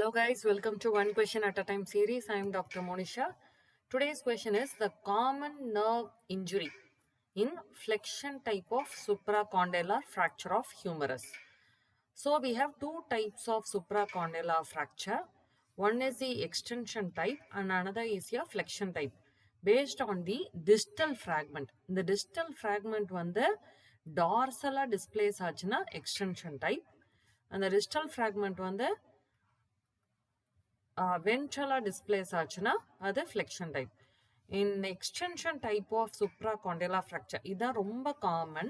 Hello guys, welcome to One Question at a Time series. I am Dr. Monisha. Today's question is the common nerve injury in flexion type of supracondylar fracture of humerus. So we have two types of supracondylar fracture. One is the extension type and another is a flexion type based on the distal fragment. The distal fragment வந்து dorsal displace ஆச்சுன்னா extension type and the distal fragment வந்து ventrala displace ஆச்சுன்னா அது flexion type. In extension type of supracondylar fracture, இதான் ரொம்ப common.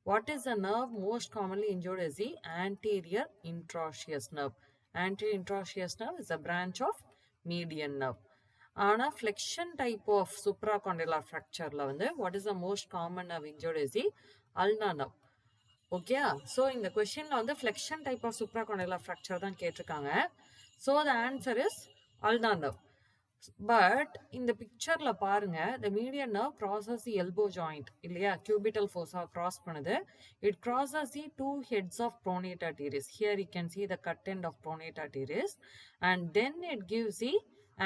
What is the nerve most commonly injured is the anterior intraosseous nerve. Anterior intraosseous nerve is a branch of median nerve. ஆனா flexion type of supracondylar fractureல வந்து what is the most common nerve injured is the ulnar nerve. Okay, so இந்த கொஸ்டின்ல வந்து flexion type of supracondylar fracture தான் கேட்டிருக்காங்க. So the answer is ulnar nerve. But in the pictureல பாருங்க, the median nerve crosses the elbow joint இல்லையா, cubital fossa cross பண்ணுது. It crosses the two heads of pronator teres. Here you can see the cut end of pronator teres and then it gives the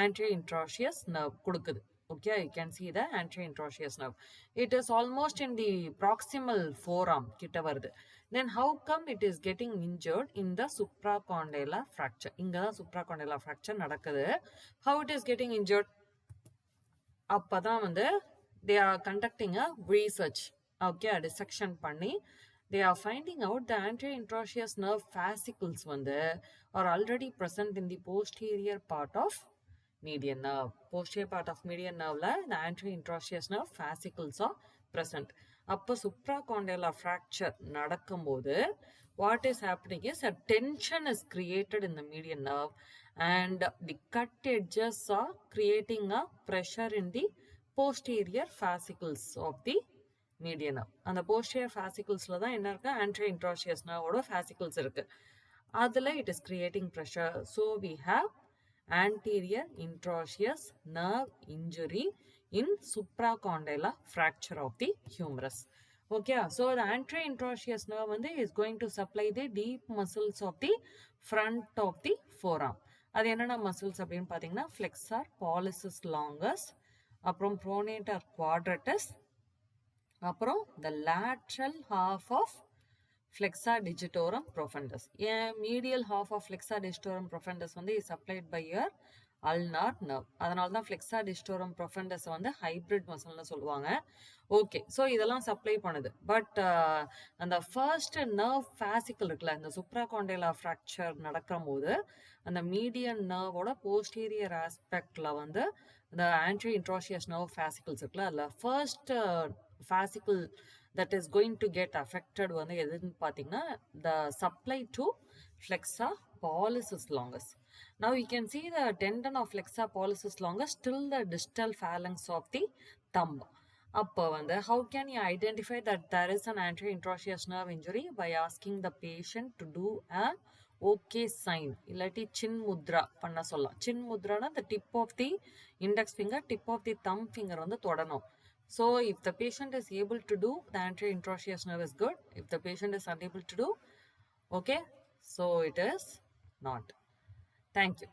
anterior intraosseous nerve கொடுக்குது. Okay, you can see the anterior intraosseous nerve. It is almost in the proximal forearm கிட்ட வருது. Then how come it is getting injured in the supracondylar fracture? இங்க தான் supracondylar fracture நடக்குது. How it is getting injured? அப்பதான் வந்து they are conducting a research. Okay, dissection பண்ணி they are finding out the anterior intraosseous nerve fascicles வந்து are already present in the posterior part of median nerve. Posterior part of median nerve the anterior intraosseous nerve fascicles are present. அப்போ supracondylar fracture நடக்கும்போது what is happening is a tension is created in the median nerve and the cut edges are creating a pressure in the posterior fascicles of the median nerve. அந்த posterior fasciclesல தான் என்ன இருக்கு, anterior intraosseous nerve ஓட fascicles இருக்கு. அதுல it is creating pressure. So we have anterior intraosseous nerve injury in supracondylar fracture of the humerus. Okay, so the anterior intraosseous nerve is going to supply the deep muscles of the front of the forearm. அது என்னென்ன muscles அப்படின்னு பார்த்தீங்கன்னா flexor pollicis longus, அப்புறம் pronator quadratus, அப்புறம் the lateral half of flexor digitorum profundus. Medial half of flexor digitorum profundus is supplied by your ulnar nerve. அதனால தான் flexor digitorum profundus hybrid muscle சொல்லுவாங்க. Okay, so இதெல்லாம் supply பண்ணுது. But அந்த first nerve fascicle இருக்குல்ல, இந்த supracondylar fracture நடக்கும் போது அந்த மீடியன் நர்வோட போஸ்டீரியர் ஆஸ்பெக்ட்ல இந்த anterior intraosseous nerve fascicles இருக்குல்ல, அதில் first fascicle that is going to get affected எதுன்னு பார்த்தீங்கன்னா the supply to flexor pollicis longus. Now you can see the tendon of flexor pollicis longus till the distal phalanx of the thumb. அப்போ how can you identify that there is an anterior intraosseous nerve injury? By asking the patient to do a okay sign இல்லாட்டி chin mudra பண்ண சொல்லலாம். chin mudraனா the tip of the index finger, tip of the thumb finger தொடணும். So if the patient is able to do, the anterior intraosseous nerve is good. If the patient is unable to do, okay, so it is not. Thank you.